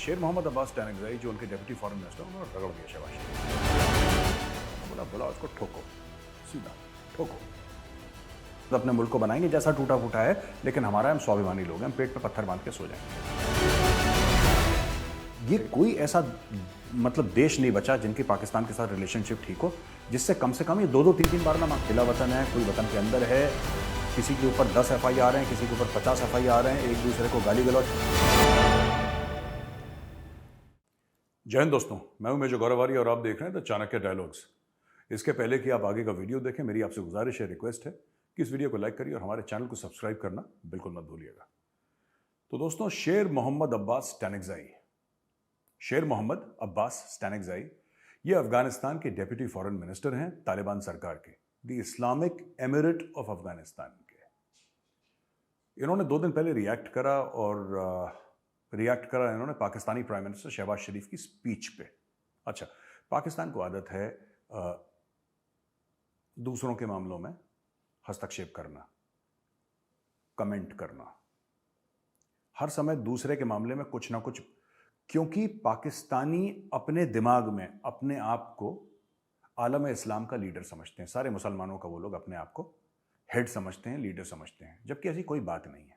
शेर मोहम्मद अब्बास टैनकज़ई जो उनके डिप्टी फॉरेन मिनिस्टर उन्होंने रगड़ दिया शहबाज शरीफ। बोला बोला उसको ठोको, सीधा ठोको। तो अपने मुल्क को बनाएंगे जैसा टूटा फूटा है, लेकिन हमारा हम स्वाभिमानी लोग हैं, हम पेट पे पत्थर बांध के सो जाएंगे। ये कोई ऐसा मतलब देश नहीं बचा जिनकी पाकिस्तान के साथ रिलेशनशिप ठीक हो, जिससे कम से कम ये 2-2, 3-3 बार ना खिला वतन है, कोई वतन के अंदर है, किसी के ऊपर 10 FIR हैं, किसी के ऊपर 50 FIR हैं, एक दूसरे को गाली गलौज। जय हिंद दोस्तों, मैं हूं मेजर गौरवारी और आप देख रहे हैं द चाणक्य डायलॉग्स। इसके पहले कि आप आगे का वीडियो देखें, मेरी आपसे गुजारिश है, रिक्वेस्ट है कि इस वीडियो को लाइक करिए और हमारे चैनल को सब्सक्राइब करना बिल्कुल मत भूलिएगा। तो दोस्तों, शेर मोहम्मद अब्बास टैनकज़ई, शेर मोहम्मद अब्बास टैनकज़ई ये अफगानिस्तान के डेप्यूटी फॉरेन मिनिस्टर हैं तालिबान सरकार के, the Islamic emirate of Afghanistan के। इन्होंने 2 दिन पहले रिएक्ट करा इन्होंने पाकिस्तानी प्राइम मिनिस्टर शहबाज शरीफ की स्पीच पे। अच्छा, पाकिस्तान को आदत है दूसरों के मामलों में हस्तक्षेप करना, कमेंट करना, हर समय दूसरे के मामले में कुछ ना कुछ, क्योंकि पाकिस्तानी अपने दिमाग में अपने आप को आलम इस्लाम का लीडर समझते हैं। सारे मुसलमानों का वो लोग अपने आप को हेड समझते हैं, लीडर समझते हैं, जबकि ऐसी कोई बात नहीं है।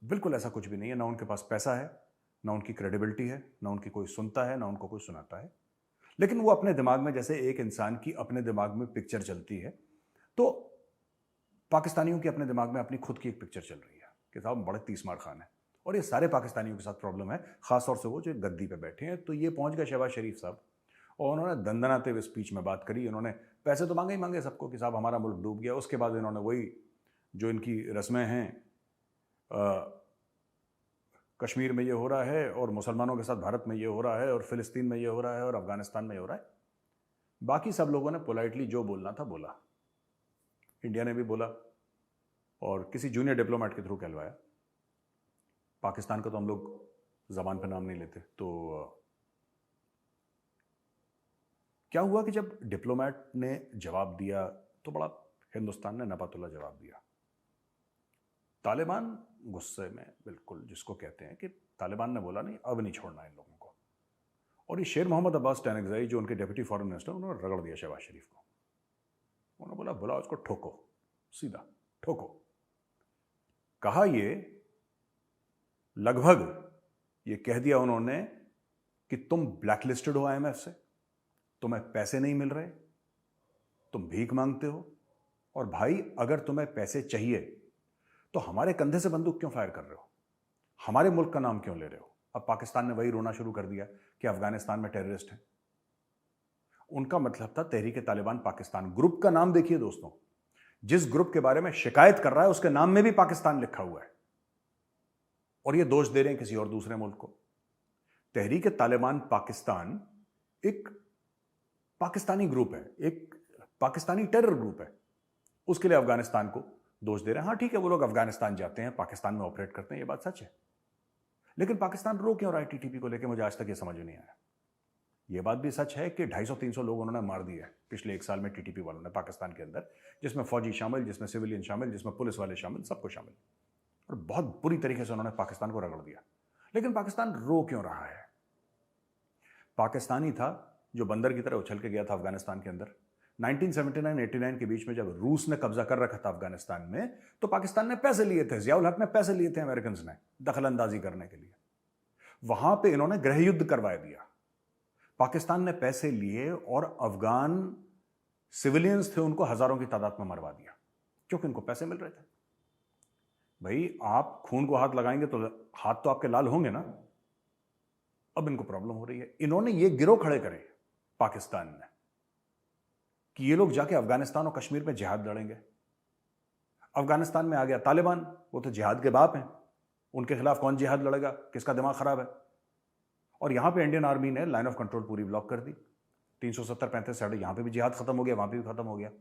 बिल्कुल ऐसा कुछ भी नहीं है। ना उनके पास पैसा है, ना उनकी क्रेडिबिलिटी है, ना उनकी कोई सुनता है, ना उनको कोई सुनाता है। लेकिन वो अपने दिमाग में, जैसे एक इंसान की अपने दिमाग में पिक्चर चलती है, तो पाकिस्तानियों की अपने दिमाग में अपनी खुद की एक पिक्चर चल रही है कि साहब बड़े तीसमार खान है। और ये सारे पाकिस्तानियों के साथ प्रॉब्लम है, खासतौर से वो जो गद्दी पे बैठे हैं। तो ये पहुंच गए शहबाज शरीफ साहब और उन्होंने दंदनाते हुए स्पीच में बात करी। उन्होंने पैसे तो मांगे ही मांगे सबको कि साहब हमारा मुल्क डूब गया। उसके बाद इन्होंने वही जो इनकी रस्में हैं, कश्मीर में ये हो रहा है और मुसलमानों के साथ भारत में ये हो रहा है और फिलिस्तीन में ये हो रहा है और अफगानिस्तान में ये हो रहा है। बाकी सब लोगों ने पोलाइटली जो बोलना था बोला, इंडिया ने भी बोला और किसी जूनियर डिप्लोमेट के थ्रू कहलवाया। पाकिस्तान का तो हम लोग ज़बान पे नाम नहीं लेते। तो क्या हुआ कि जब डिप्लोमेट ने जवाब दिया तो बड़ा हिंदुस्तान ने नपातुला जवाब दिया। तालिबान गुस्से में, बिल्कुल जिसको कहते हैं कि तालिबान ने बोला नहीं, अब नहीं छोड़ना इन लोगों को। और ये शेर मोहम्मद अब्बास टैनकज़ई जो उनके डिप्टी फॉरेन मिनिस्टर, उन्होंने रगड़ दिया शहबाज शरीफ को। उन्होंने बोला बोला उसको ठोको, सीधा ठोको। कहा ये लगभग ये कह दिया उन्होंने कि तुम ब्लैकलिस्टेड हो IMF से, तुम्हें पैसे नहीं मिल रहे, तुम भीख मांगते हो, और भाई अगर तुम्हें पैसे चाहिए तो हमारे कंधे से बंदूक क्यों फायर कर रहे हो, हमारे मुल्क का नाम क्यों ले रहे हो। अब पाकिस्तान ने वही रोना शुरू कर दिया कि अफगानिस्तान में टेररिस्ट हैं। उनका मतलब था तहरीक-ए-तालिबान पाकिस्तान। ग्रुप का नाम देखिए दोस्तों, जिस ग्रुप के बारे में शिकायत कर रहा है उसके नाम में भी पाकिस्तान लिखा हुआ है, और ये दोष दे रहे हैं किसी और दूसरे मुल्क को। तहरीक-ए-तालिबान पाकिस्तान एक पाकिस्तानी ग्रुप है, एक पाकिस्तानी टेरर ग्रुप है, उसके लिए अफगानिस्तान को दोष दे रहे हैं। हाँ ठीक है, वो लोग अफगानिस्तान जाते हैं, पाकिस्तान में ऑपरेट करते हैं, ये बात सच है। लेकिन पाकिस्तान रो क्यों रहा है TTP को लेकर, मुझे आज तक ये समझ नहीं आया। ये बात भी सच है कि 250-300 लोग उन्होंने मार दिए हैं पिछले 1 साल में TTP वालों ने पाकिस्तान के अंदर, जिसमें फौजी शामिल, जिसमें सिविलियन शामिल, जिसमें पुलिस वाले शामिल, सबको शामिल। और बहुत बुरी तरीके से उन्होंने पाकिस्तान को रगड़ दिया। लेकिन पाकिस्तान रो क्यों रहा है? पाकिस्तानी था जो बंदर की तरह उछल के गया था अफगानिस्तान के अंदर। 1979-89 के बीच में जब रूस ने कब्जा कर रखा था अफगानिस्तान में, तो पाकिस्तान ने पैसे लिए थे, ज़ियाउल हक ने पैसे लिए थे अमेरिकन ने दखल अंदाजी करने के लिए। वहां पे इन्होंने गृह युद्ध करवा दिया। पाकिस्तान ने पैसे लिए और अफगान सिविलियंस थे उनको हजारों की तादाद में मरवा दिया, क्योंकि इनको पैसे मिल रहे थे। भाई आप खून को हाथ लगाएंगे तो हाथ तो आपके लाल होंगे ना। अब इनको प्रॉब्लम हो रही है। इन्होंने ये गिरोह खड़े करे पाकिस्तान ने कि ये लोग जाके अफगानिस्तान और कश्मीर में जिहाद लड़ेंगे। अफगानिस्तान में आ गया तालिबान, वो तो जिहाद के बाप हैं, उनके खिलाफ कौन जिहाद लड़ेगा, किसका दिमाग खराब है। और यहां पे इंडियन आर्मी ने लाइन ऑफ कंट्रोल पूरी ब्लॉक कर दी। 370-35 साइड, यहां पे भी जिहाद खत्म हो गया, वहां पे भी खत्म हो गया।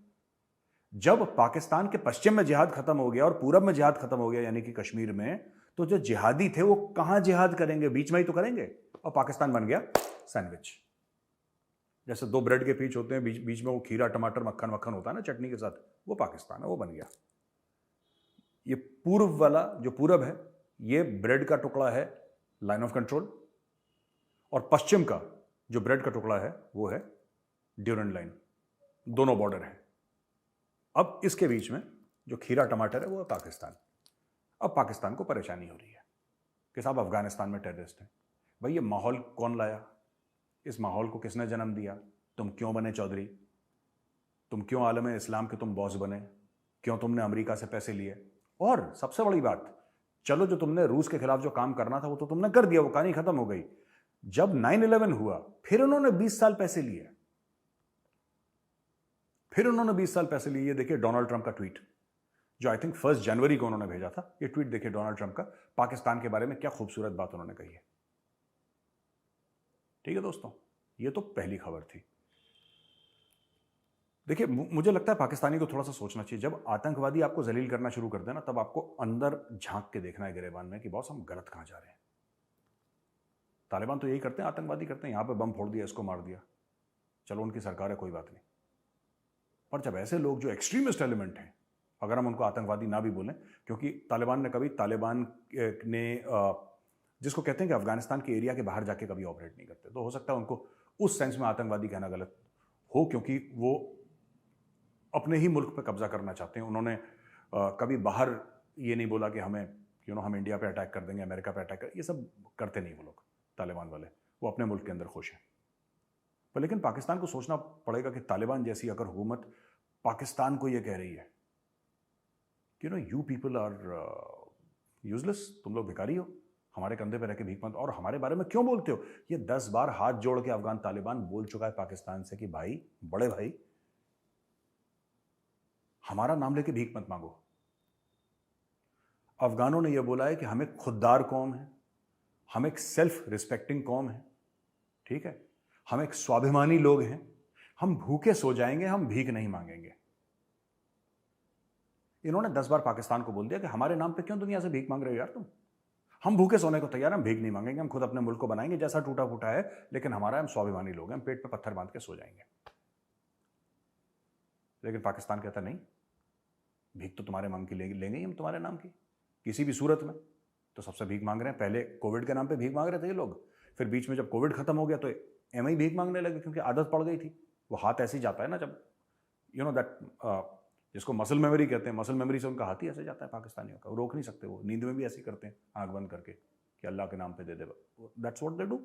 जब पाकिस्तान के पश्चिम में जिहाद खत्म हो गया और पूरब में जिहाद खत्म हो गया, यानी कि कश्मीर में, तो जो जिहादी थे वो कहां जिहाद करेंगे, बीच में ही तो करेंगे। और पाकिस्तान बन गया सैंडविच। जैसे 2 ब्रेड के पीस होते हैं, बीच में वो खीरा टमाटर मक्खन वक्खन होता है ना चटनी के साथ, वो पाकिस्तान है, वो बन गया। ये पूर्व वाला जो पूरब है, ये ब्रेड का टुकड़ा है लाइन ऑफ कंट्रोल, और पश्चिम का जो ब्रेड का टुकड़ा है वो है ड्यूरेंट लाइन। दोनों बॉर्डर हैं। अब इसके बीच में जो खीरा टमाटर है वो है पाकिस्तान। अब पाकिस्तान को परेशानी हो रही है कि साहब अफगानिस्तान में टेररिस्ट हैं। भाई ये माहौल कौन लाया? इस माहौल को किसने जन्म दिया? तुम क्यों बने चौधरी? तुम क्यों आलम इस्लाम के तुम बॉस बने? क्यों तुमने अमेरिका से पैसे लिए? और सबसे बड़ी बात, चलो जो तुमने रूस के खिलाफ जो काम करना था वो तो तुमने कर दिया, वो कहानी खत्म हो गई। जब 9/11 हुआ फिर उन्होंने 20 साल पैसे लिए। ये देखिए डोनाल्ड ट्रंप का ट्वीट, जो आई थिंक 1 जनवरी को उन्होंने भेजा था। ये ट्वीट देखिए डोनाल्ड ट्रंप का, पाकिस्तान के बारे में क्या खूबसूरत बात उन्होंने कही है। ठीक है दोस्तों, ये तो पहली खबर थी। देखिए मुझे लगता है पाकिस्तानी को थोड़ा सा सोचना चाहिए। जब आतंकवादी आपको जलील करना शुरू कर देना, तब आपको अंदर झांक के देखना है गिरेबान में कि बॉस हम गलत कहां जा रहे हैं। तालिबान तो यही करते हैं, आतंकवादी करते हैं, यहां पे बम फोड़ दिया, इसको मार दिया, चलो उनकी सरकार है, कोई बात नहीं। पर जब ऐसे लोग जो एक्सट्रीमिस्ट एलिमेंट हैं, अगर हम उनको आतंकवादी ना भी बोलें, क्योंकि तालिबान ने जिसको कहते हैं कि अफगानिस्तान के एरिया के बाहर जाके कभी ऑपरेट नहीं करते, तो हो सकता है उनको उस सेंस में आतंकवादी कहना गलत हो, क्योंकि वो अपने ही मुल्क पर कब्जा करना चाहते हैं। उन्होंने कभी बाहर ये नहीं बोला कि हमें हम इंडिया पे अटैक कर देंगे, अमेरिका पे अटैक कर, ये सब करते नहीं वो लोग, तालिबान वाले। वो अपने मुल्क के अंदर खुश हैं। पर लेकिन पाकिस्तान को सोचना पड़ेगा कि तालिबान जैसी अगर हुकूमत पाकिस्तान को ये कह रही है कि यू पीपल आर यूजलेस, तुम लोग भिखारी हो, हमारे कंधे पे रह के भीख मत, और हमारे बारे में क्यों बोलते हो? ये 10 बार हाथ जोड़ के अफगान तालिबान बोल चुका है पाकिस्तान से कि भाई, बड़े भाई, हमारा नाम लेके भीख मत मांगो। अफगानों ने यह बोला है कि हम एक खुददार कौम है, हम एक सेल्फ रिस्पेक्टिंग कौम है, ठीक है, हम एक स्वाभिमानी लोग हैं, हम भूखे सो जाएंगे, हम भीख नहीं मांगेंगे। इन्होंने 10 बार पाकिस्तान को बोल दिया कि हमारे नाम पे क्यों दुनिया से भीख मांग रहे हो यार तुम? हम भूखे सोने को तैयार हैं, हम भीख नहीं मांगेंगे, हम खुद अपने मुल्क को बनाएंगे जैसा टूटा फूटा है, लेकिन हमारा, हम स्वाभिमानी लोग हैं, हम पेट पे पत्थर बांध के सो जाएंगे। लेकिन पाकिस्तान कहता नहीं, भीख तो तुम्हारे नाम की लेंगे ही हम, तुम्हारे नाम की किसी भी सूरत में। तो सबसे भीख मांग रहे हैं। पहले कोविड के नाम पे भीख मांग रहे थे ये लोग, फिर बीच में जब कोविड खत्म हो गया तो एम ही भीख मांगने लगे, क्योंकि आदत पड़ गई थी। वो हाथ ऐसे ही जाता है ना, जब दैट जिसको मसल मेमोरी कहते हैं, मसल मेमोरी से उनका हाथ ही ऐसे जाता है पाकिस्तानियों का, वो रोक नहीं सकते। वो नींद में भी ऐसे करते हैं, आंख बंद करके, कि अल्लाह के नाम पे दे दे, दैट्स व्हाट दे डू।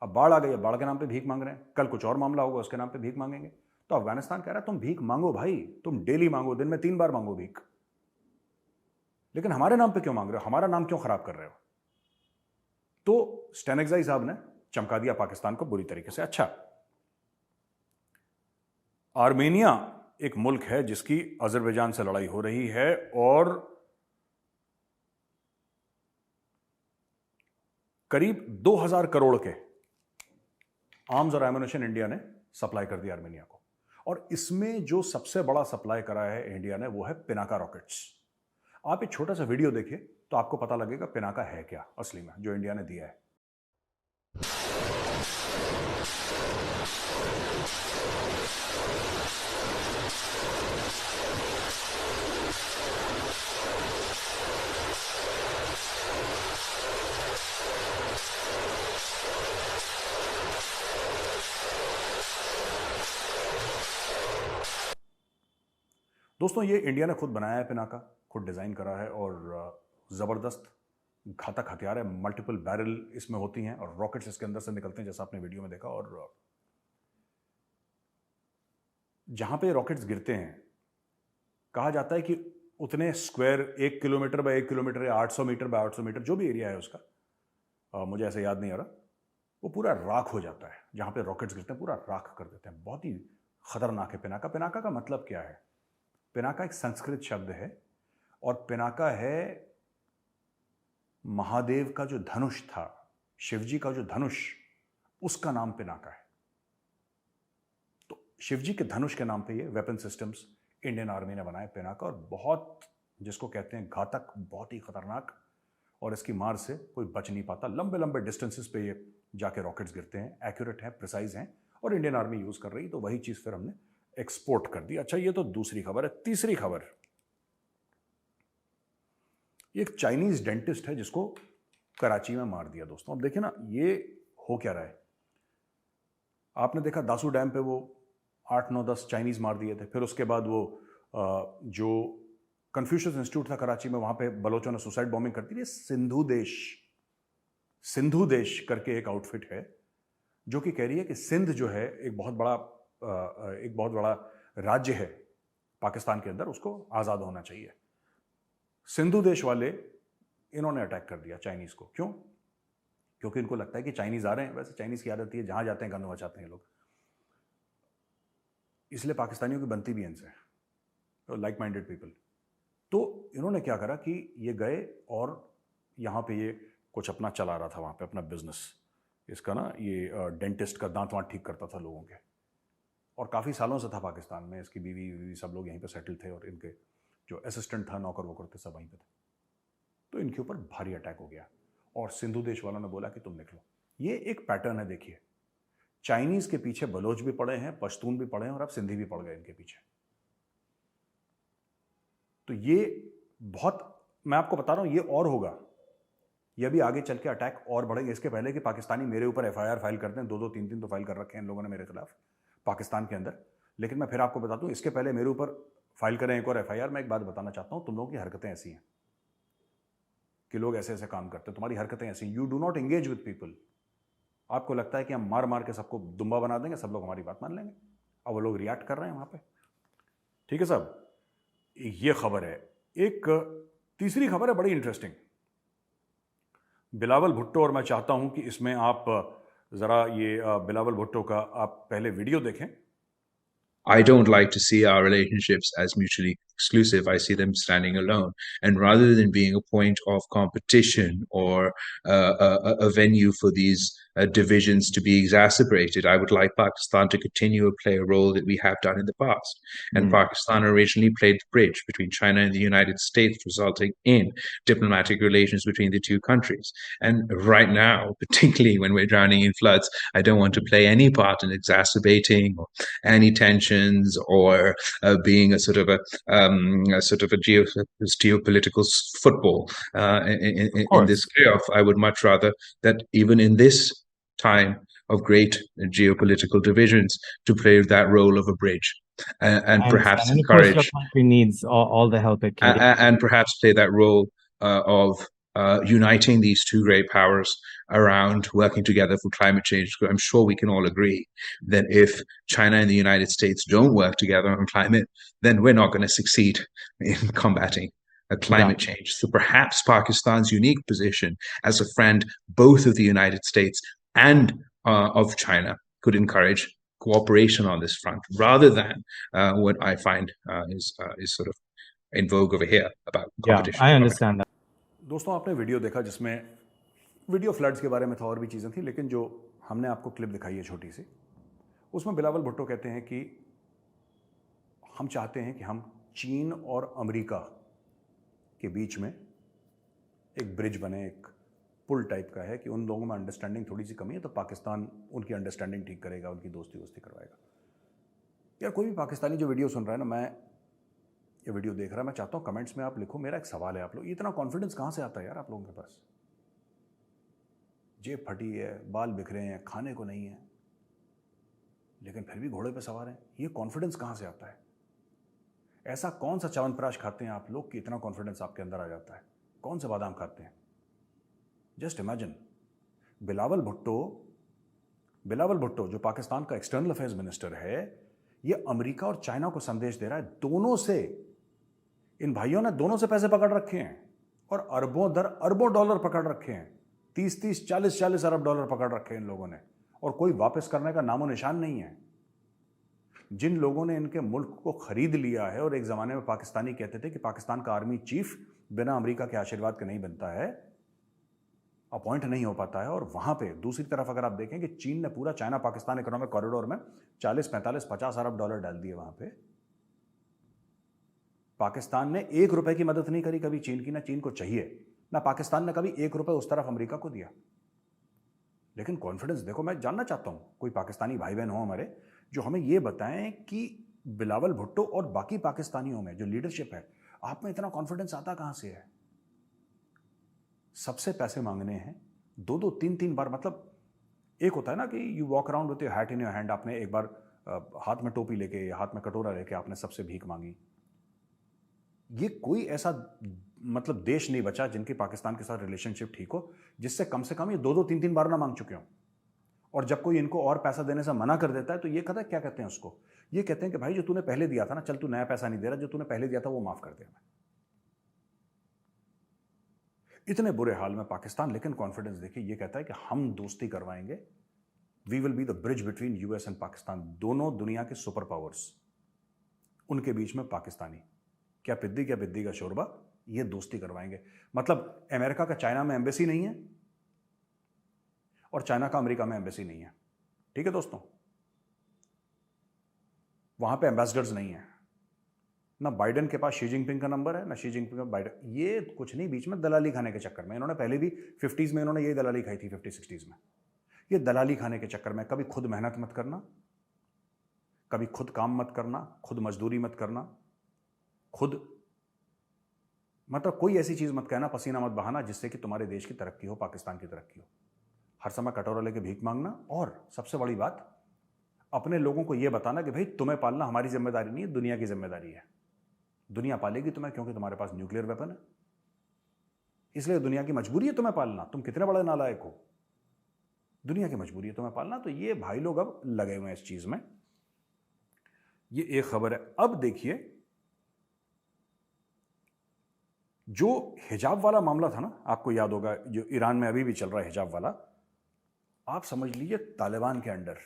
अब बाढ़ आ गई, बाढ़ के नाम पे भीख मांग रहे हैं, कल कुछ और मामला होगा, उसके नाम पे भीख मांगेंगे। तो अफगानिस्तान कह रहा है तुम भीख मांगो भाई, तुम डेली मांगो, दिन में 3 बार मांगो भीख, लेकिन हमारे नाम पे क्यों मांग रहे हो? हमारा नाम क्यों खराब कर रहे हो? तो स्टेनेक्साई साहब ने चमका दिया पाकिस्तान को बुरी तरीके से। अच्छा, आर्मेनिया एक मुल्क है जिसकी अजरबैजान से लड़ाई हो रही है, और करीब 2000 करोड़ के आर्म्स और एम्युनिशन इंडिया ने सप्लाई कर दिया आर्मेनिया को। और इसमें जो सबसे बड़ा सप्लाई करा है इंडिया ने, वो है पिनाका रॉकेट्स। आप एक छोटा सा वीडियो देखिए तो आपको पता लगेगा पिनाका है क्या असली में, जो इंडिया ने दिया है। दोस्तों, ये इंडिया ने खुद बनाया है पिनाका, खुद डिज़ाइन करा है, और ज़बरदस्त घातक हथियार है। मल्टीपल बैरल इसमें होती हैं और रॉकेट्स इसके अंदर से निकलते हैं, जैसा आपने वीडियो में देखा। और जहां पे रॉकेट्स गिरते हैं, कहा जाता है कि उतने स्क्वायर 1 किलोमीटर बाय 1 किलोमीटर या 800 मीटर बाय 800 मीटर, जो भी एरिया है उसका, मुझे ऐसे याद नहीं आ रहा, वो पूरा राख हो जाता है। जहां पे रॉकेट्स गिरते हैं पूरा राख कर देते हैं। बहुत ही खतरनाक है पिनाका। पिनाका का मतलब क्या है? पिनाका एक संस्कृत शब्द है, और पिनाका है महादेव का जो धनुष था, शिवजी का जो धनुष, उसका नाम पिनाका है। तो शिवजी के धनुष के नाम पे ये वेपन सिस्टम्स इंडियन आर्मी ने बनाए पिनाका, और बहुत, जिसको कहते हैं घातक, बहुत ही खतरनाक, और इसकी मार से कोई बच नहीं पाता। लंबे लंबे डिस्टेंसेस पे ये जाके रॉकेट्स गिरते हैं, एक्यूरेट हैं, प्रिसाइज हैं, और इंडियन आर्मी यूज कर रही। तो वही चीज फिर हमने एक्सपोर्ट कर दी। अच्छा, ये तो दूसरी खबर है। तीसरी खबर, एक चाइनीज डेंटिस्ट है जिसको कराची में मार दिया। दोस्तों अब देखिए ना, ये हो क्या रहा है। आपने देखा दासू डैम पे वो 8 9 10 चाइनीज मार दिए थे। फिर उसके बाद वो जो कन्फ्यूशियस इंस्टीट्यूट था कराची में, वहां पे बलोचों ने सुसाइड बॉम्बिंग कर दी थी। सिंधु देश करके एक आउटफिट है जो कि कह रही है कि सिंध जो है एक बहुत बड़ा राज्य है पाकिस्तान के अंदर, उसको आज़ाद होना चाहिए। सिंधु देश वाले इन्होंने अटैक कर दिया चाइनीज़ को। क्यों? क्योंकि इनको लगता है कि चाइनीज़ आ रहे हैं। वैसे चाइनीज़ की आदत है, जहाँ जाते हैं गंद मचाते हैं लोग, इसलिए पाकिस्तानियों की बनती भी इनसे, लाइक माइंडेड पीपल। तो इन्होंने क्या करा कि ये गए और यहाँ पे ये कुछ अपना चला रहा था वहाँ पे अपना बिजनेस। इसका ना ये डेंटिस्ट का दांत वांत ठीक करता था लोगों के, और काफ़ी सालों से था पाकिस्तान में। इसकी बीवी सब लोग यहीं पे सेटल थे, और इनके जो असिस्टेंट था, नौकर वोकर थे, सब वहीं पे थे। तो इनके ऊपर भारी अटैक हो गया और सिंधु देश वालों ने बोला कि तुम निकलो। ये एक पैटर्न है। देखिए, चाइनीज के पीछे बलोच भी पड़े हैं, पश्तून भी पड़े हैं, और अब सिंधी भी पड़ गए इनके पीछे। तो ये बहुत, मैं आपको बता रहा हूं, ये और होगा। ये अभी आगे चल के अटैक और बढ़ेगा। इसके पहले कि पाकिस्तानी मेरे ऊपर एफआईआर फाइल करते हैं, 2 2 3 3 तो फाइल कर रखे हैं इन लोगों ने मेरे खिलाफ पाकिस्तान के अंदर। लेकिन मैं फिर आपको बता दूं, इसके पहले मेरे ऊपर फाइल करें एक और एफआईआर। मैं एक बात बताना चाहता हूं, तुम लोगों की हरकतें ऐसी हैं कि लोग ऐसे ऐसे काम करते हैं, तुम्हारी हरकतें ऐसी, you do not engage with people. आपको लगता है कि हम मार मार के सबको दुम्बा बना देंगे, सब लोग हमारी बात मान लेंगे। अब वो लोग रिएक्ट कर रहे हैं वहां पे। ठीक है साहब, ये खबर है। एक तीसरी खबर है बड़ी इंटरेस्टिंग, बिलावल भुट्टो। और मैं चाहता हूं कि इसमें आप जरा ये बिलावल भुट्टो का आप पहले वीडियो देखें। I don't like to see our relationships as mutually exclusive. I see them standing alone. And rather than being a point of competition or a venue for these divisions to be exacerbated, I would like Pakistan to continue to play a role that we have done in the past. And Pakistan originally played the bridge between China and the United States, resulting in diplomatic relations between the two countries. And right now, particularly when we're drowning in floods, I don't want to play any part in exacerbating or any tensions or being a sort of geopolitical football in this chaos. I would much rather that even in this time of great geopolitical divisions, to play that role of a bridge and I understand. perhaps And of course, your encourage country needs all the help it can get. and perhaps play that role of uniting these two great powers around working together for climate change. I'm sure we can all agree that if China and the United States don't work together on climate, then we're not going to succeed in combating climate change. So perhaps Pakistan's unique position as a friend both of the United States and of China could encourage cooperation on this front, rather than what I find is sort of in vogue over here about competition. I understand that. दोस्तों, आपने video देखा जिसमें video floods के बारे में था, और भी चीज़ें थी, लेकिन जो हमने आपको क्लिप दिखाई है छोटी सी, उसमें बिलावल भुट्टो कहते हैं कि हम चाहते हैं कि हम चीन और अमेरिका के बीच में एक ब्रिज बने, एक पुल टाइप का है कि उन लोगों में अंडरस्टैंडिंग थोड़ी सी कमी है, तो पाकिस्तान उनकी अंडरस्टैंडिंग ठीक करेगा, उनकी दोस्ती वोस्ती करवाएगा। यार, कोई भी पाकिस्तानी जो वीडियो सुन रहा है ना, मैं ये वीडियो देख रहा है, मैं चाहता हूँ कमेंट्स में आप लिखो। मेरा एक सवाल है, आप लोग, इतना कॉन्फिडेंस कहाँ से आता है यार आप लोगों के पास? जेब फटी है, बाल बिखरे हैं, खाने को नहीं है, लेकिन फिर भी घोड़े पे सवार हैं। ये कॉन्फिडेंस कहाँ से आता है? ऐसा कौन सा च्यवनप्राश खाते हैं आप लोग कि इतना कॉन्फिडेंस आपके अंदर आ जाता है? कौन से बादाम खाते हैं? जस्ट इमेजिन, बिलावल भुट्टो जो पाकिस्तान का एक्सटर्नल अफेयर्स मिनिस्टर है, ये अमेरिका और चाइना को संदेश दे रहा है। दोनों से, इन भाइयों ने दोनों से पैसे पकड़ रखे हैं, और अरबों दर अरबों डॉलर पकड़ रखे हैं। 30 40 अरब डॉलर पकड़ रखे हैं इन लोगों ने, और कोई वापस करने का नामो निशान नहीं है। जिन लोगों ने इनके मुल्क को खरीद लिया है, और एक जमाने में पाकिस्तानी कहते थे कि पाकिस्तान का आर्मी चीफ बिना अमेरिका के आशीर्वाद के नहीं बनता है, अपॉइंट नहीं हो पाता है। और वहां पे दूसरी तरफ अगर आप देखें कि चीन ने पूरा चाइना पाकिस्तान इकोनॉमिक कॉरिडोर में 40 45 50 अरब डॉलर डाल दिए वहां पे। पाकिस्तान ने 1 रुपए की मदद नहीं करी कभी चीन की, ना चीन को चाहिए, ना पाकिस्तान ने कभी 1 रुपए उस तरफ अमेरिका को दिया। लेकिन कॉन्फिडेंस देखो, मैं जानना चाहता हूं कोई पाकिस्तानी भाई बहन हो हमारे, जो हमें यह बताएं कि बिलावल भुट्टो और बाकी पाकिस्तानियों में जो लीडरशिप है, आप में इतना कॉन्फिडेंस आता कहां से है? सबसे पैसे मांगने हैं, 2-2 3-3 बार। मतलब एक होता है ना कि you walk around with your hat in your hand, आपने एक बार हाथ में टोपी लेके या हाथ में कटोरा लेके आपने सबसे भीख मांगी। ये कोई ऐसा मतलब देश नहीं बचा जिनकी पाकिस्तान के साथ रिलेशनशिप ठीक हो जिससे कम से कम ये 2-2 3-3 बार ना मांग चुके हों। और जब कोई इनको और पैसा देने से मना कर देता है तो ये कहता है, क्या कहते हैं उसको, ये कहते हैं कि भाई जो तूने पहले दिया था ना, चल तू नया पैसा नहीं दे रहा, जो तूने पहले दिया था वो माफ कर दे हमें। इतने बुरे हाल में पाकिस्तान, लेकिन कॉन्फिडेंस देखिए, ये कहता है कि हम दोस्ती करवाएंगे, we will be the bridge between US and Pakistan. दोनों दुनिया के सुपर पावर्स, उनके बीच में पाकिस्तानी, क्या पिद्दी का शोरबा, ये दोस्ती करवाएंगे। मतलब अमेरिका का चाइना में एम्बेसी नहीं है और चाइना का अमेरिका में एम्बेसी नहीं है, ठीक है दोस्तों। वहां पे एम्बेसडर्स नहीं है, ना बाइडेन के पास शी जिनपिंग का नंबर है, ना शी जिनपिंग का बाइडेन। ये कुछ नहीं, बीच में दलाली खाने के चक्कर में, इन्होंने पहले भी 50s में इन्होंने ये दलाली खाई थी, 50-60s में। ये दलाली खाने के चक्कर में कभी खुद मेहनत मत करना, कभी खुद काम मत करना, खुद मजदूरी मत करना, खुद मतलब कोई ऐसी चीज मत कहना, पसीना मत बहाना जिससे कि तुम्हारे देश की तरक्की हो, पाकिस्तान की तरक्की हो। हर समय कटोरा लेके भीख मांगना। और सबसे बड़ी बात, अपने लोगों को यह बताना कि भाई तुम्हें पालना हमारी जिम्मेदारी नहीं है, दुनिया की जिम्मेदारी है। दुनिया पालेगी तुम्हें क्योंकि तुम्हारे पास न्यूक्लियर वेपन है, इसलिए दुनिया की मजबूरी है तुम्हें पालना। तुम कितने बड़े नालायक हो, दुनिया की मजबूरी है तुम्हें पालना। तो ये भाई लोग अब लगे हुए हैं इस चीज में। ये एक खबर है। अब देखिए, जो हिजाब वाला मामला था ना, आपको याद होगा, जो ईरान में अभी भी चल रहा है हिजाब वाला, आप समझ लीजिए तालिबान के अंडर,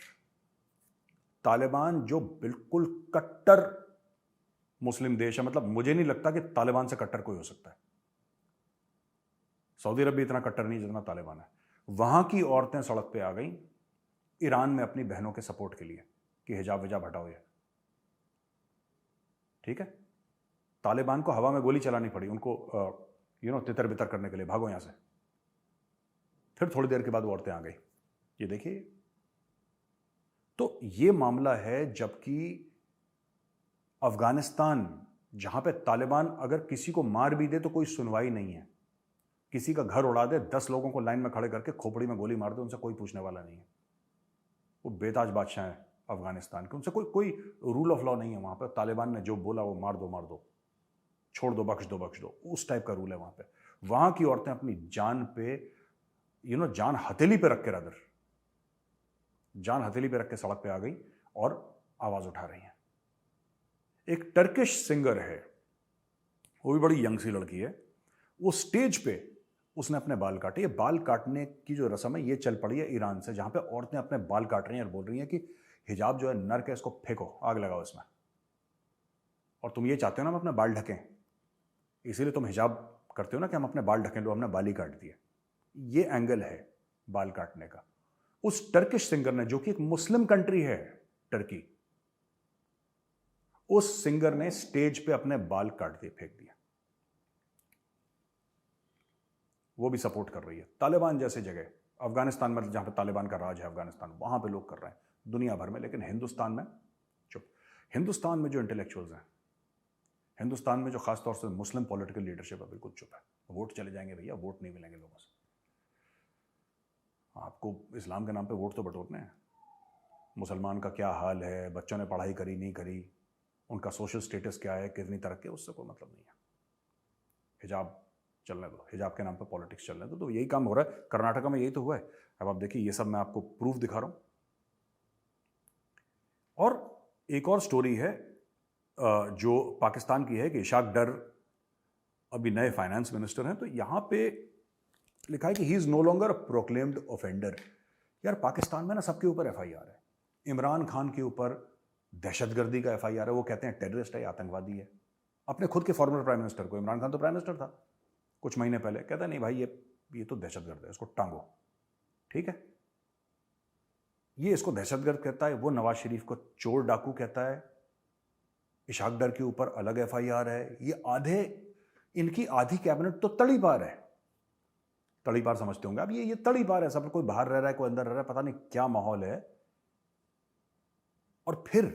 तालिबान जो बिल्कुल कट्टर मुस्लिम देश है। मतलब मुझे नहीं लगता कि तालिबान से कट्टर कोई हो सकता है। सऊदी अरब भी इतना कट्टर नहीं जितना तालिबान है। वहां की औरतें सड़क पे आ गई ईरान में अपनी बहनों के सपोर्ट के लिए कि हिजाब विजाब हटाओ ये, ठीक है। तालिबान को हवा में गोली चलानी पड़ी उनको, तितर बितर करने के लिए, भागो यहां से। फिर थोड़ी देर के बाद वो औरतें आ गई। ये देखिए, तो ये मामला है। जबकि अफगानिस्तान, जहां पे तालिबान अगर किसी को मार भी दे तो कोई सुनवाई नहीं है, किसी का घर उड़ा दे, 10 लोगों को लाइन में खड़े करके खोपड़ी में गोली मार दे, उनसे कोई पूछने वाला नहीं है। वो बेताज बादशाह है अफगानिस्तान के, उनसे कोई रूल ऑफ लॉ नहीं है वहां पर। तालिबान ने जो बोला वो मार दो, छोड़ दो, बख्श दो, उस टाइप का रूल है वहां पे। वहां की औरतें अपनी जान पे, जान हथेली पे रख के, रादर जान हथेली पे रख के सड़क पे आ गई और आवाज उठा रही हैं। एक टर्किश सिंगर है, वो भी बड़ी यंग सी लड़की है, वो स्टेज पे उसने अपने बाल काटे। ये बाल काटने की जो रस्म है ये चल पड़ी है ईरान से, जहां पे औरतें अपने बाल काट रही हैं और बोल रही हैं कि हिजाब जो है नर्क है, इसको फेंको, आग लगाओ इसमें। और तुम ये चाहते हो ना हम अपने बाल ढकें, इसीलिए तुम हिजाब करते हो ना कि हम अपने बाल ढकें, लो हमने बाल ही काट दिए। ये एंगल है बाल काटने का। उस टर्किश सिंगर ने, जो कि एक मुस्लिम कंट्री है टर्की, उस सिंगर ने स्टेज पे अपने बाल काट दिए, फेंक दिए। वो भी सपोर्ट कर रही है। तालिबान जैसे जगह, अफगानिस्तान में जहां पे तालिबान का राज है, अफगानिस्तान, वहां पे लोग कर रहे हैं दुनिया भर में, लेकिन हिंदुस्तान में चुप। हिंदुस्तान में जो इंटेलेक्चुअल्स हैं, हिंदुस्तान में जो खासतौर से मुस्लिम पॉलिटिकल लीडरशिप है, बिल्कुल चुप है। वोट चले जाएंगे भैया, वोट नहीं मिलेंगे लोगों से। आपको इस्लाम के नाम पे वोट तो बटोरने हैं। मुसलमान का क्या हाल है, बच्चों ने पढ़ाई करी नहीं करी, उनका सोशल स्टेटस क्या है, कितनी तरक्की, उससे कोई मतलब नहीं है। हिजाब चलने दो, हिजाब के नाम पे पॉलिटिक्स चलने दो। तो यही काम हो रहा है कर्नाटका में, यही तो हुआ है। अब आप देखिए, ये सब मैं आपको प्रूफ दिखा रहा हूं। और एक और स्टोरी है जो पाकिस्तान की है कि इशाक डर अभी नए फाइनेंस मिनिस्टर हैं। तो यहां पे लिखा है कि he is no longer a proclaimed offender. यार पाकिस्तान में ना सबके ऊपर एफआईआर है। इमरान खान के ऊपर दहशतगर्दी का एफआईआर है, वो कहते हैं टेररिस्ट है, आतंकवादी है। अपने खुद के फॉर्मर प्राइम मिनिस्टर को, इमरान खान तो प्राइम मिनिस्टर था कुछ महीने पहले, कहता नहीं भाई ये तो दहशतगर्द है, इसको टांगो, ठीक है। ये इसको दहशतगर्द कहता है, वो नवाज शरीफ को चोर डाकू कहता है। इशाक डर के ऊपर अलग एफआईआर है। ये इनकी आधी कैबिनेट तो तड़ी पार है। तड़ी पार समझते होंगे अब, ये तड़ी पार है। सब कोई बाहर रह रहा है, कोई अंदर रह रहा है, पता नहीं क्या माहौल है। और फिर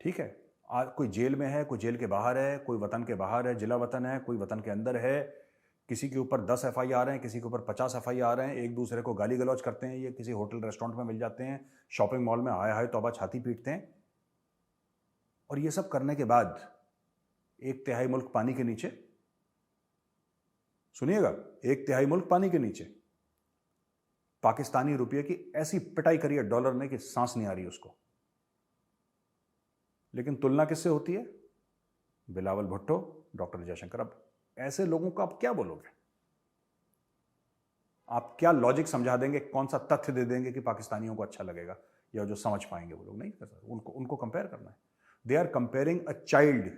ठीक है, कोई जेल में है, कोई जेल के बाहर है, कोई वतन के बाहर है, जिला वतन है, कोई वतन के अंदर है। किसी के ऊपर 10 FIR हैं, किसी के ऊपर 50 FIR हैं, एक दूसरे को गाली गलौज करते हैं, ये किसी होटल रेस्टोरेंट में मिल जाते हैं, शॉपिंग मॉल में हाय हाय तौबा छाती पीटते हैं। और ये सब करने के बाद 1/3 मुल्क पानी के नीचे, सुनिएगा, 1/3 मुल्क पानी के नीचे, पाकिस्तानी रुपये की ऐसी पिटाई करी है डॉलर ने कि सांस नहीं आ रही उसको। लेकिन तुलना किससे होती है? बिलावल भुट्टो, डॉक्टर जयशंकर। अब ऐसे लोगों को आप क्या बोलोगे? आप क्या लॉजिक समझा देंगे, कौन सा तथ्य दे देंगे कि पाकिस्तानियों को अच्छा लगेगा या जो समझ पाएंगे वो लोग? नहीं कर सकते। उनको कंपेयर करना है। They are comparing a child,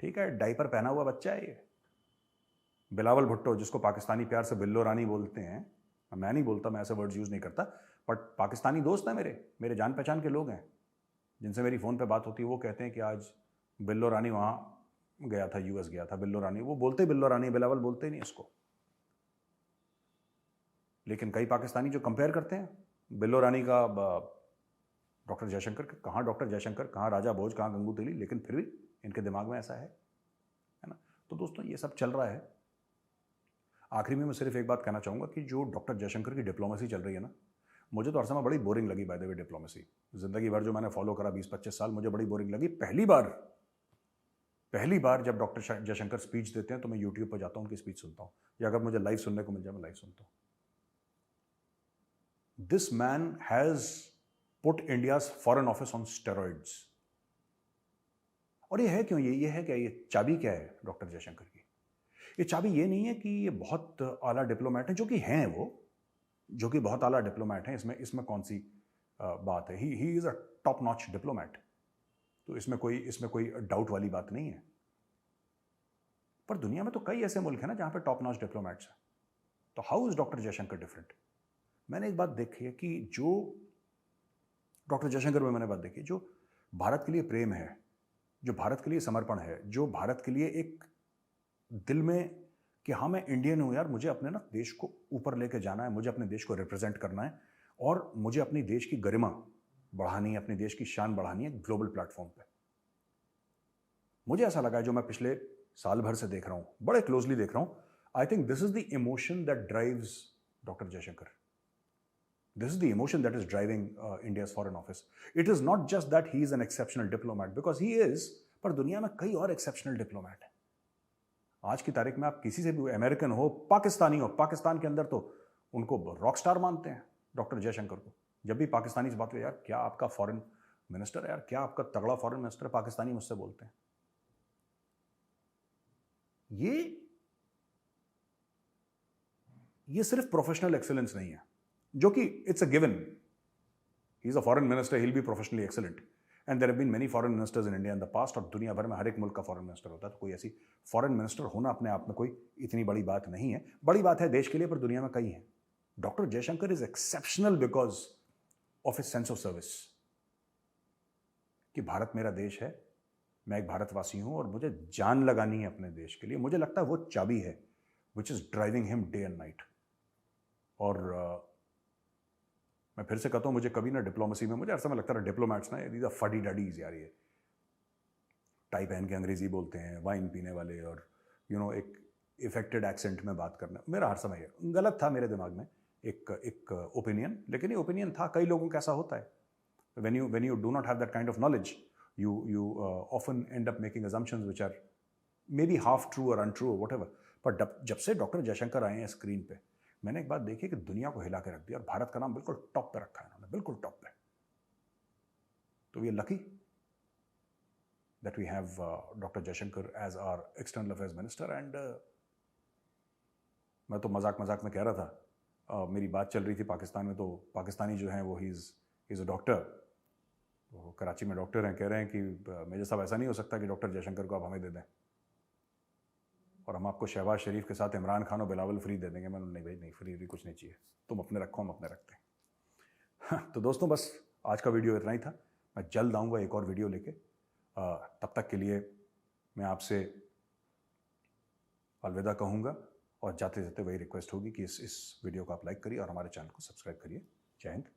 ठीक है, डायपर पहना हुआ बच्चा है ये। बिलावल भुट्टो, जिसको पाकिस्तानी प्यार से बिल्लो रानी बोलते हैं, मैं नहीं बोलता, मैं ऐसे वर्ड्स यूज नहीं करता, बट पाकिस्तानी दोस्त हैं मेरे जान पहचान के लोग हैं जिनसे मेरी फ़ोन पे बात होती है। वो कहते हैं कि आज बिल्लो रानी वहाँ गया था, US गया था बिल्लो रानी। वो बोलते बिल्लो रानी, बिलावल बोलते ही नहीं इसको। लेकिन कई पाकिस्तानी जो कंपेयर करते हैं बिल्लो रानी का डॉक्टर जयशंकर, कहाँ डॉक्टर जयशंकर, कहाँ राजा भोज, कहाँ गंगू तेली, लेकिन फिर भी इनके दिमाग में ऐसा है ना। तो दोस्तों ये सब चल रहा है। आखिरी में मैं सिर्फ एक बात कहना चाहूँगा कि जो डॉक्टर जयशंकर की डिप्लोमेसी चल रही है ना, मुझे तो हर समय बड़ी बोरिंग लगी। बाय द वे, डिप्लोमेसी जिंदगी भर जो मैंने फॉलो करा 20-25 साल, मुझे बड़ी बोरिंग लगी। पहली बार जब डॉक्टर जयशंकर स्पीच देते हैं तो मैं यूट्यूब पर जाता हूँ, उनकी स्पीच सुनता हूँ, या अगर मुझे लाइव सुनने को मिल जाए मैं लाइव सुनता हूँ। This man has put India's foreign office on steroids. और ये है क्यों? ये है क्या? ये चाबी क्या है डॉक्टर जयशंकर की? ये चाबी ये नहीं है कि ये बहुत आला डिप्लोमेट है, जो कि हैं वो, जो कि बहुत आला डिप्लोमेट हैं। इसमें कौन सी बात है? ही is a top notch diplomat. तो इसमें कोई डाउट वाली बात नहीं है। पर दुनिया में तो कई ऐसे मुल्क हैं ना जहां पे टॉप नॉच डिप्लोमेट्स हैं। तो how is doctor Jaishankar different? मैंने एक बात देखी है कि जो डॉक्टर जयशंकर में मैंने बात देखी, जो भारत के लिए प्रेम है, जो भारत के लिए समर्पण है, जो भारत के लिए एक दिल में कि हाँ मैं इंडियन हूँ यार, मुझे अपने ना देश को ऊपर लेके जाना है, मुझे अपने देश को रिप्रेजेंट करना है और मुझे अपनी देश की गरिमा बढ़ानी है, अपने देश की शान बढ़ानी है ग्लोबल प्लेटफॉर्म पे। मुझे ऐसा लगा है, जो मैं पिछले साल भर से देख रहा हूँ, बड़े क्लोजली देख रहा हूँ, I think this is the emotion that drives doctor Jaishankar. This is the emotion that is driving India's foreign office. It is not just that he is an exceptional diplomat, because he is, पर दुनिया में कई और exceptional diplomat हैं. आज की तारीख में आप किसी से भी, अमेरिकन हो, पाकिस्तानी हो, पाकिस्तान के अंदर तो उनको रॉक स्टार मानते हैं डॉक्टर जयशंकर को. जब भी पाकिस्तानी से बात हुई, यार क्या आपका फॉरेन मिनिस्टर है, यार क्या आपका तगड़ा फॉरेन मिनिस्टर है, पाकिस्तानी मुझसे बोलते हैं. ये सिर्फ प्रोफेशनल एक्सेलेंस नहीं है, जो कि it's a given. He is a foreign minister, he will be professionally excellent. And there have been many foreign ministers in India in the past. और दुनिया भर में हर एक मुल्क का फॉरेन मिनिस्टर होता है, तो कोई ऐसी फॉरेन मिनिस्टर होना अपने आप में कोई इतनी बड़ी बात नहीं है. बड़ी बात है देश के लिए, पर दुनिया में कई हैं. Doctor Jaishankar is exceptional because of his sense of service, कि भारत मेरा देश है, मैं एक भारतवासी हूं और मुझे जान लगानी है अपने देश के लिए. मुझे लगता है वो चाबी है which is driving him day and night. और मैं फिर से कहता हूं, मुझे कभी ना डिप्लोमेसी में, मुझे हर समय लगता है डिप्लोमैट्स ना दीज आर फडी डडीज यार. ये टाई पहन के अंग्रेजी बोलते हैं, वाइन पीने वाले, और एक इफेक्टेड एक्सेंट में बात करना. मेरा हर समय गलत था मेरे दिमाग में एक ओपिनियन, लेकिन ये ओपिनियन था. कई लोगों का ऐसा होता है. when you do not have that kind of knowledge, you often end up making assumptions which are maybe half true or untrue or whatever. पर जब से डॉक्टर जयशंकर आए हैं स्क्रीन पे, मैंने एक बात देखी कि दुनिया को हिला के रख दिया, और भारत का नाम बिल्कुल टॉप पे रखा है इन्होंने, बिल्कुल टॉप पे. तो we are lucky that we have doctor Jaishankar as our external affairs minister. And मैं तो मजाक में कह रहा था, मेरी बात चल रही थी पाकिस्तान में, तो पाकिस्तानी जो हैं वो ही इज़ अ डॉक्टर, वो कराची में डॉक्टर हैं, कह रहे हैं कि मेजर साहब ऐसा नहीं हो सकता कि डॉक्टर जयशंकर को आप हमें दे दें और हम आपको शहबाज शरीफ के साथ इमरान खान और बिलावल फ्री दे देंगे. मैंने नहीं भाई, नहीं, फ्री कुछ नहीं चाहिए, तुम अपने रखो, हम अपने रखते हैं. तो दोस्तों बस आज का वीडियो इतना ही था. मैं जल्द आऊँगा एक और वीडियो लेके. तब तक के लिए मैं आपसे अलविदा कहूँगा, और जाते जाते वही रिक्वेस्ट होगी कि इस वीडियो को आप लाइक करिए और हमारे चैनल को सब्सक्राइब करिए. जय हिंद.